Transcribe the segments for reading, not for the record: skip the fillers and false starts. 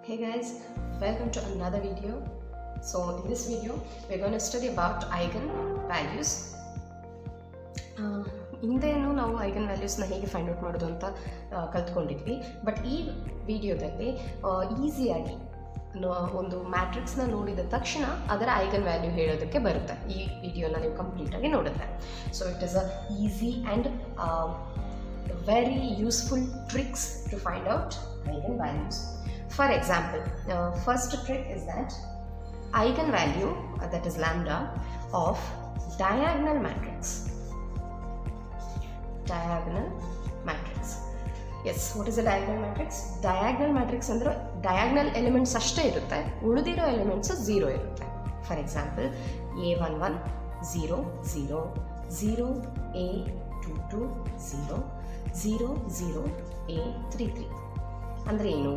Hey guys, welcome to another video. So in this video we're going to study about eigenvalues. ಹಿಂದೇನು ನಾವು eigen ವ್ಯಾಲ್ಯೂಸ್ನ ಹೇಗೆ find out ಮಾಡೋದು ಅಂತ ಕಲ್ತ್ಕೊಂಡಿದ್ವಿ. But ಈ ವಿಡಿಯೋದಲ್ಲಿ ಈಸಿಯಾಗಿ ಒಂದು ಮ್ಯಾಟ್ರಿಕ್ಸ್ನ ನೋಡಿದ ತಕ್ಷಣ ಅದರ ಐಗನ್ ವ್ಯಾಲ್ಯೂ ಹೇಳೋದಕ್ಕೆ ಬರುತ್ತೆ. ಈ ವಿಡಿಯೋನ ನೀವು ಕಂಪ್ಲೀಟಾಗಿ ನೋಡುತ್ತೆ. So it is a easy and very useful tricks to find out eigenvalues. For example, first trick is that eigenvalue, that is lambda, of diagonal matrix. Diagonal matrix. Yes, what is a diagonal matrix? Diagonal matrix andre diagonal elements ashte irutte, uludiro elements 0 irutte. For example, a11 0 0 0 a22 0 0 0 a33 ಅಂದರೆ ಏನು?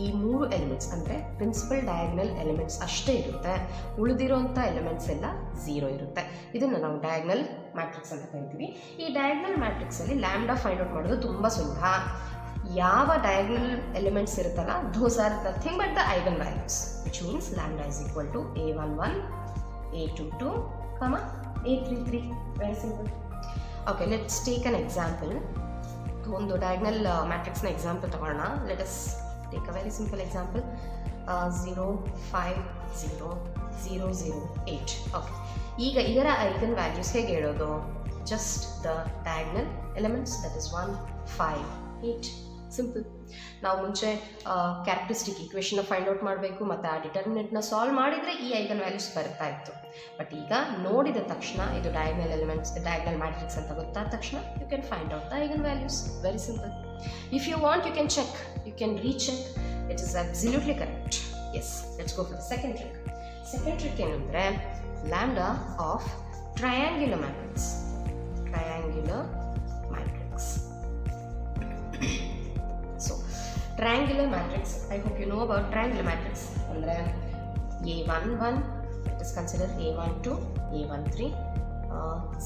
ಈ ಮೂರು elements ಅಂದರೆ principal diagonal elements ಅಷ್ಟೇ ಇರುತ್ತೆ, ಉಳಿದಿರೋಂಥ elements ಎಲ್ಲ 0 ಇರುತ್ತೆ. ಇದನ್ನು ನಾವು ಡಯಾಗ್ನಲ್ ಮ್ಯಾಟ್ರಿಕ್ಸ್ ಅಂತ ಕರಿತೀವಿ. ಈ ಡಯಾಗ್ನಲ್ ಮ್ಯಾಟ್ರಿಕ್ಸಲ್ಲಿ ಲ್ಯಾಂಬ್ಡಾ ಫೈಂಡ್ ಔಟ್ ಮಾಡೋದು ತುಂಬ ಸುಲಭ. ಯಾವ ಡಯಾಗ್ನಲ್ ಎಲಿಮೆಂಟ್ಸ್ ಇರುತ್ತಲ್ಲ those are nothing but the eigen values, which means lambda is equal to a11 a22 a33. Very simple. Okay, let's take an example. ಒಂದು ಡಯಾಗ್ನಲ್ ಮ್ಯಾಟ್ರಿಕ್ಸ್ನ ಎಕ್ಸಾಂಪಲ್ ತಗೊಳ್ಳೋಣ. Let us take a very simple example. 0 5 0 0 0 8. Okay, ಈಗ ಇದರ eigenvalues ಹೇಗೆ ಹೇಳೋದು? Just the diagonal elements, that is 1 5 8. Simple. ನಾವು ಮುಂಚೆ characteristic ಈಕ್ವೇಷನ್ನ find out ಮಾಡಬೇಕು ಮತ್ತು ಆ ಡಿಟರ್ಮಿನೆಂಟ್ನ ಸಾಲ್ವ್ ಮಾಡಿದರೆ ಈ ಐಗನ್ ವ್ಯಾಲ್ಯೂಸ್ ಬರ್ತಾ ಇತ್ತು. ಬಟ್ ಈಗ ನೋಡಿದ ತಕ್ಷಣ ಇದು ಡಯಾಗ್ನಲ್ ಎಲಿಮೆಂಟ್ಸ್, ಡಯಾಗ್ನಲ್ ಮ್ಯಾಟ್ರಿಕ್ಸ್ ಅಂತ ಗೊತ್ತಾದ ತಕ್ಷಣ you can find out the eigen values. Very simple. If you want you can check, you can recheck. It is absolutely correct. Yes, let's go for the second trick. Second trick ಏನಂದರೆ lambda of triangular matrix. Triangular matrix. So, triangular matrix, I hope you know about triangular matrix. Andre a11, it is considered a12, a13,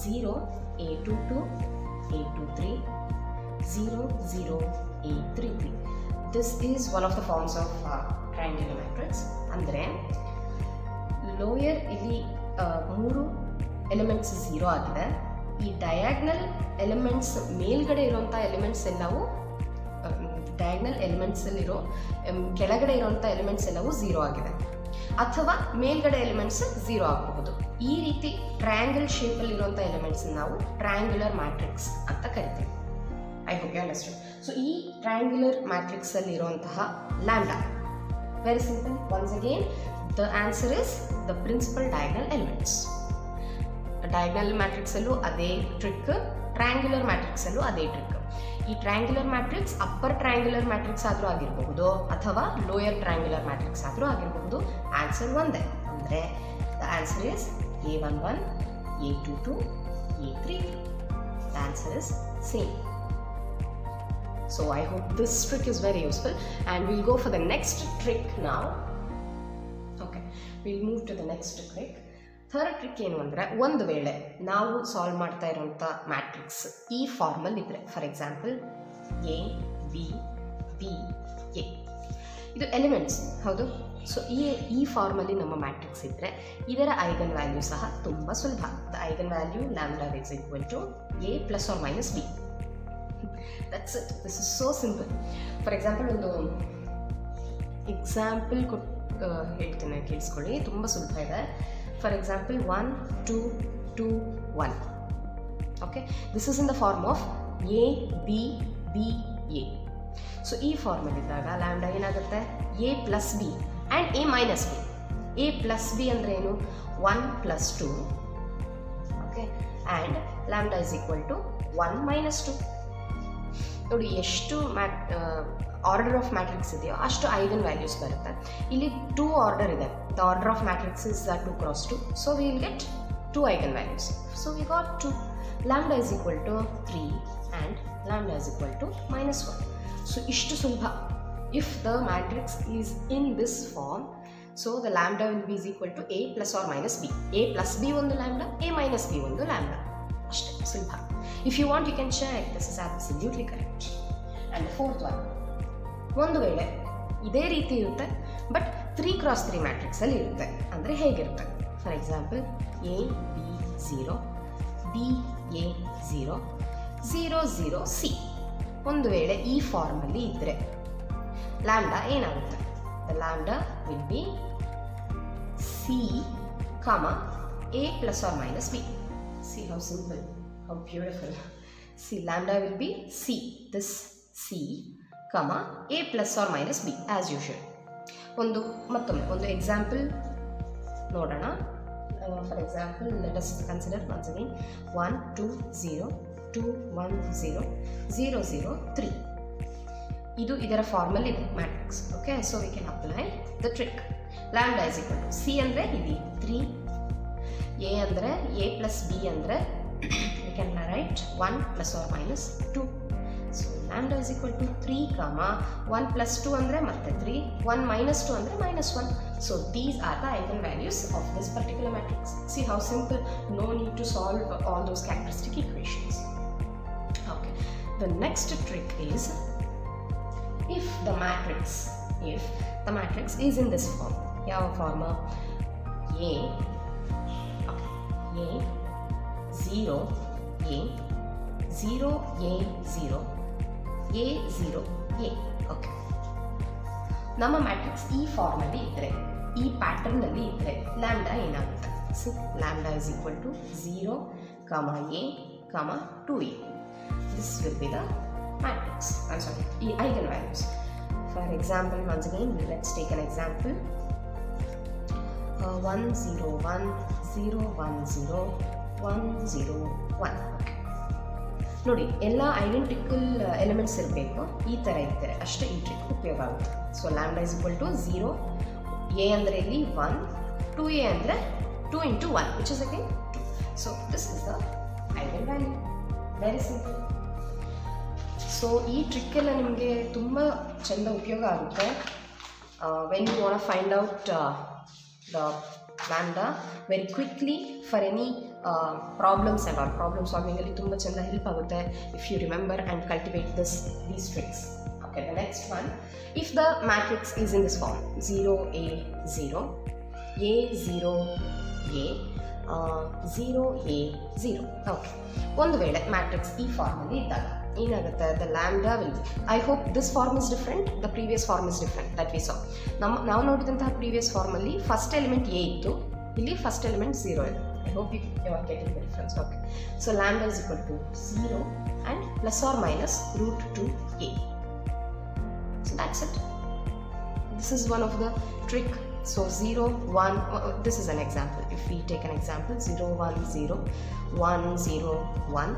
0, a22, a23, 0, 0, a33. This is one of the forms of triangular matrix. Andre lower ಇಲ್ಲಿ 3 elements 0 ಆಗಿದೆ. ಈ diagonal elements ಮೇಲ್ಗಡೆ ಇರುವಂಥ elements ಎಲ್ಲವೂ diagonal ಎಲಿಮೆಂಟ್ಸಲ್ಲಿರೋ ಕೆಳಗಡೆ ಇರೋಂಥ elements ಎಲ್ಲವೂ 0 ಆಗಿದೆ, ಅಥವಾ ಮೇಲ್ಗಡೆ ಎಲಿಮೆಂಟ್ಸ್ 0 ಆಗಬಹುದು. ಈ ರೀತಿ ಟ್ರಯಾಂಗಲ್ ಶೇಪಲ್ಲಿರುವಂಥ ಎಲಿಮೆಂಟ್ಸ್ ನಾವು ಟ್ರಯಾಂಗ್ಯುಲರ್ ಮ್ಯಾಟ್ರಿಕ್ಸ್ ಅಂತ ಕರಿತೀವಿ. I hope you understand. So ಈ ಟ್ರಯಾಂಗ್ಯುಲರ್ ಮ್ಯಾಟ್ರಿಕ್ಸಲ್ಲಿರುವಂತಹ lambda, very simple. Once again the answer is the principal diagonal elements. Diagonal ಮ್ಯಾಟ್ರಿಕ್ಸಲ್ಲೂ ಅದೇ ಟ್ರಿಕ್, ಟ್ರಯಾಂಗ್ಯುಲರ್ ಮ್ಯಾಟ್ರಿಕ್ಸಲ್ಲೂ ಅದೇ ಟ್ರಿಕ್. ಈ triangular matrix upper triangular matrix ಆದರೂ ಆಗಿರಬಹುದು ಅಥವಾ ಲೋಯರ್ ಟ್ರಯಾಂಗ್ಯುಲರ್ ಮ್ಯಾಟ್ರಿಕ್ಸ್ ಆದರೂ ಆಗಿರಬಹುದು. ಆನ್ಸರ್ ಒಂದೇ. ಅಂದರೆ the answer is a11 a22 a33. The answer is same. So I hope this trick is very useful and will go for the next trick now. Okay, will move to the next trick. Third trick ಏನು ಅಂದರೆ, ಒಂದು ವೇಳೆ ನಾವು solve ಮಾಡ್ತಾ ಇರೋಂಥ matrix ಈ ಫಾರ್ಮಲ್ಲಿ ಇದ್ದರೆ, for example A B B A, ಇದು ಎಲಿಮೆಂಟ್ಸ್ ಹೌದು. ಸೊ ಈ ಫಾರ್ಮಲ್ಲಿ ನಮ್ಮ ಮ್ಯಾಟ್ರಿಕ್ಸ್ ಇದ್ದರೆ ಇದರ ಐಗನ್ ವ್ಯಾಲ್ಯೂ ಸಹ ತುಂಬ ಸುಲಭ. The eigenvalue lambda is equal to a plus or minus b. That's it. This is so simple. For example ಒಂದು ಎಕ್ಸಾಂಪಲ್ ಹೇಳ್ತೇನೆ, ಕೇಳಿಸ್ಕೊಳ್ಳಿ, ತುಂಬ ಸುಲಭ ಇದೆ. For example 1 2 2 1. Okay, this is in the form of a b b a. So ಈ ಫಾರ್ಮಲ್ಲಿ ಇದ್ದಾಗ lambda ಏನಾಗುತ್ತೆ? a plus b and a minus b. a plus b ಅಂದರೆ ಏನು? 1 plus 2. Okay, and lambda is equal to 1 minus 2. ನೋಡಿ, ಎಷ್ಟು order of matrix ಇದೆಯೋ ಅಷ್ಟು ಐಗನ್ ವ್ಯಾಲ್ಯೂಸ್ ಬರುತ್ತೆ. ಇಲ್ಲಿ 2 ಆರ್ಡರ್ ಇದೆ. The order of matrix is 2 × 2. So we will get 2 eigenvalues. So we got 2. Lambda is equal to 3 and lambda is equal to -1. So ಇಷ್ಟು ಸುಲಭ. If the matrix is in this form, so the lambda will be is equal to a plus or minus b. a plus b ಒಂದು lambda, a minus b ಒಂದು lambda. ಅಷ್ಟೇ ಸುಲಭ. If you want you can check. This is absolutely correct. And fourth one, ಒಂದು ವೇಳೆ ಇದೇ ರೀತಿ ಇರುತ್ತೆ but 3 × 3 ಮ್ಯಾಟ್ರಿಕ್ಸಲ್ಲಿ ಇರುತ್ತೆ. ಅಂದರೆ ಹೇಗಿರುತ್ತೆ? For example A B 0 B A 0 0 0 C. ಒಂದು ವೇಳೆ ಈ ಫಾರ್ಮಲ್ಲಿ ಇದ್ದರೆ ಲ್ಯಾಂಬ್ಡಾ ಏನಾಗುತ್ತೆ? The lambda will B C, A plus or minus B. See how simple, how beautiful. See, lambda will be C, this C, A plus or minus B as usual. ಮತ್ತೊಮ್ಮೆ ಒಂದು example ನೋಡೋಣ. For example let us consider once again 1 2 0 2 1 0 0 0 3. ಇದು ಇದರ ಫಾರ್ಮಲ್ ಇದೆ matrix. Okay, so we can apply the trick. Lambda is equal to C ಅಂದರೆ ಇಲ್ಲಿ 3, A ಅಂದರೆ A plus B ಅಂದರೆ we can write 1 plus or minus 2. So lambda is equal to 3, 1 plus 2 ಅಂದರೆ ಮತ್ತೆ 3, 1 minus 2 ಅಂದರೆ minus 1. So these are the eigenvalues of this particular matrix. See how simple, no need to solve all those characteristic equations. Okay, the next trick is if the matrix is in this form. ಯಾವ form? A 0 A 0 A 0 A 0 A. Okay, ನಮ್ಮ matrix ಈ ಫಾರ್ಮಲ್ಲಿ ಇದ್ದರೆ, ಈ ಪ್ಯಾಟರ್ನಲ್ಲಿ ಇದ್ದರೆ lambda ಏನಾಗುತ್ತೆ? See, lambda is equal to 0, A, 2A. This will be the matrix. ಈ eigen values. For example once again let's take an example. 1 0 1 0 1 0 1 0 1. ನೋಡಿ, ಎಲ್ಲ ಐಡೆಂಟಿಕಲ್ ಎಲಿಮೆಂಟ್ಸ್ ಇರಬೇಕು. ಈ ಥರ ಇರ್ತಾರೆ ಅಷ್ಟೇ ಈ ಟ್ರಿಕ್ ಉಪಯೋಗ ಆಗುತ್ತೆ. So lambda is equal to 0, A ಅಂದರೆ ಇಲ್ಲಿ 1, 2A ಅಂದರೆ 2 × 1 which is again 2. So this is the eigenvalue. Very simple. So ಈ ಟ್ರಿಕ್ಕೆಲ್ಲ ನಿಮಗೆ ತುಂಬ ಚೆಂದ ಉಪಯೋಗ ಆಗುತ್ತೆ when you want to find out the lambda very quickly for any problems and all. Problem solving ಅಲ್ಲಿ ತುಂಬ ಚೆಂದ ಹೆಲ್ಪ್ ಆಗುತ್ತೆ if you remember and cultivate these tricks. Okay, the next one, if the matrix is in this form 0 A 0 A 0 A 0 A 0. Okay, ಒಂದು ವೇಳೆ matrix ಈ ಫಾರ್ಮಲ್ಲಿ ಇದ್ದಾಗ ಏನಾಗುತ್ತೆ? The lambda will be, I hope this form is different, the previous form is different that we saw. ನಾವು ನೋಡಿದಂತಹ previous ಫಾರ್ಮಲ್ಲಿ first element A ಇತ್ತು, ಇಲ್ಲಿ ಫಸ್ಟ್ ಎಲಿಮೆಂಟ್ 0 ಇದೆ. I hope you are getting the difference. Okay, so lambda is equal to 0 and plus or minus √2A. So that's it. This is one of the trick. So 0 1, this is an example. If we take an example 0 1 0 1 0 1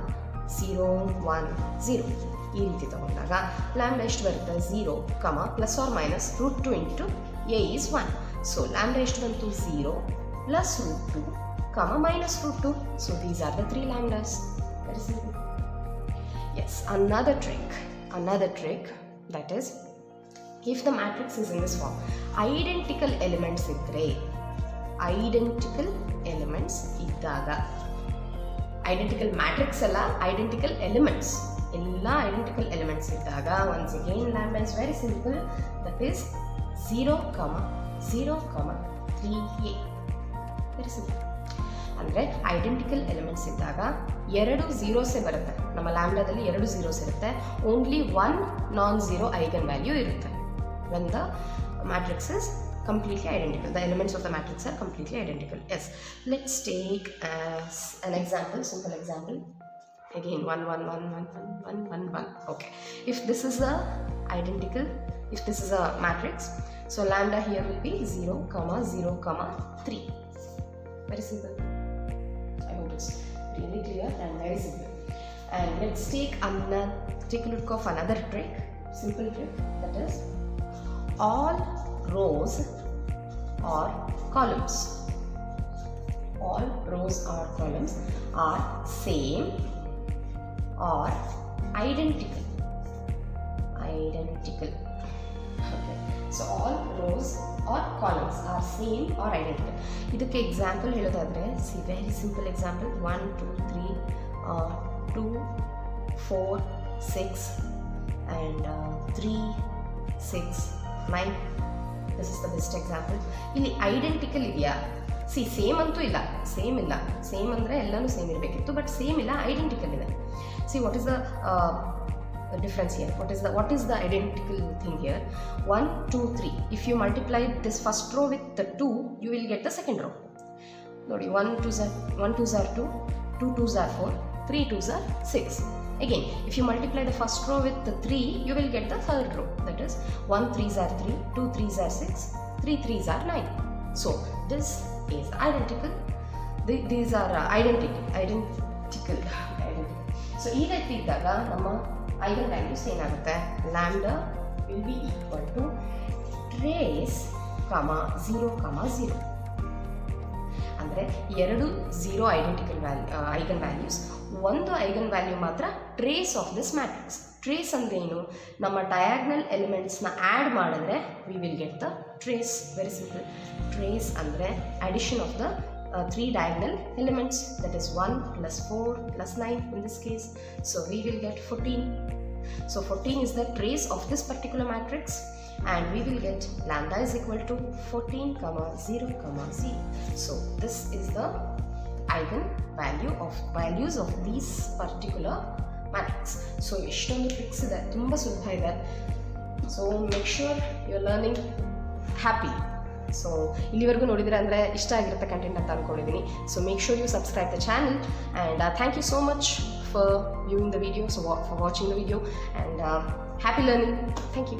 0 1 0, ಈ ರೀತಿ ತಗೊಂಡಾಗ lambda ಎಷ್ಟು ಬರುತ್ತೆ? 0, plus or minus √2 × A is 1. So lambda ಎಷ್ಟು ಬಂತು? 0 plus √2, minus √2. So these are the 3 lambdas. Very simple. Yes, another trick that is, if the matrix is in this form, identical elements ಇದ್ದಾಗ, identical matrix ಅಲ್ಲ, identical elements, ಎಲ್ಲ identical elements ಇದ್ದಾಗ once again lambda is very simple, that is 0, 0, 3A. very simple. ಅಂದರೆ identical elements ಇದ್ದಾಗ 2 ಝೀರೋಸೇ ಬರುತ್ತೆ. ನಮ್ಮ ಲ್ಯಾಂಬ್ಡಾದಲ್ಲಿ 2 zeros ಇರುತ್ತೆ. Only 1 non zero eigen value ಇರುತ್ತೆ. when the matrix is completely identical, the elements of the matrix are completely identical. Yes, let's take an example, simple example. Again 1 1 1 1 1 1 1. Okay, if this is a identical, if this is a matrix, so lambda here will be 0, 0, 3. Very simple. I hope it's really clear and very simple. And let's take a look of another trick, simple trick, that is all rows or columns are same or identical. Okay, so all rows or columns are same or identical. ಇದಕ್ಕೆ example ಹೇಳೋದಾದ್ರೆ, see very simple example, 1 2 3 2 4 6 and 3 6 9 this is the best example. ಇಲ್ಲಿ identical ಇದೆಯಾ? C same ಅಂತೂ ಇಲ್ಲ, same ಇಲ್ಲ. Same ಅಂದರೆ ಎಲ್ಲನೂ same ಇರಬೇಕಿತ್ತು, but same ಇಲ್ಲ, ಐಡೆಂಟಿಕಲ್ ಇದೆ. See what is the difference here? What is the identical thing here? 1 2 3. If you multiply this first row with the 2, you will get the second row. Nodi 1 2s are 2, 2 2s are 4, 3 2s are 6. Again, if you multiply the first row with the 3, you will get the third row. That is 1 3s are 3, 2 3s are 6, 3 3s are 9. So this is identical. These are identical. So ಈ ರೀತಿ ಇದ್ದಾಗ ನಮ್ಮ eigen values ಏನಾಗುತ್ತೆ? Lambda will be equal to trace (0, 0). ಅಂದರೆ ಎರಡು 0 identical eigen values, ಒಂದು eigen value ಮಾತ್ರ trace of this matrix. Trace ಅಂದರೆ ಏನು? ನಮ್ಮ ಡಯಾಗ್ನಲ್ ಎಲಿಮೆಂಟ್ಸ್ನ ಆ್ಯಡ್ ಮಾಡಿದ್ರೆ we will get the trace. Very simple. Trace ಅಂದರೆ addition of the 3 diagonal elements, that is 1 plus 4 plus 9 in this case. So we will get 14. So 14 is the trace of this particular matrix, and we will get lambda is equal to 14, 0, 0. So this is the eigen value of values of these particular matrix. So ishtondu tricks ide, tumba sulabha ide. So make sure you are learning happy. So ಇಲ್ಲಿವರೆಗೂ ನೋಡಿದ್ರೆ ಅಂದರೆ ಇಷ್ಟ ಆಗಿರುತ್ತೆ content ಅಂತ ಅಂದ್ಕೊಂಡಿದ್ದೀನಿ. So make sure you subscribe the channel, and thank you so much for viewing the video, for watching the video, and happy learning. Thank you.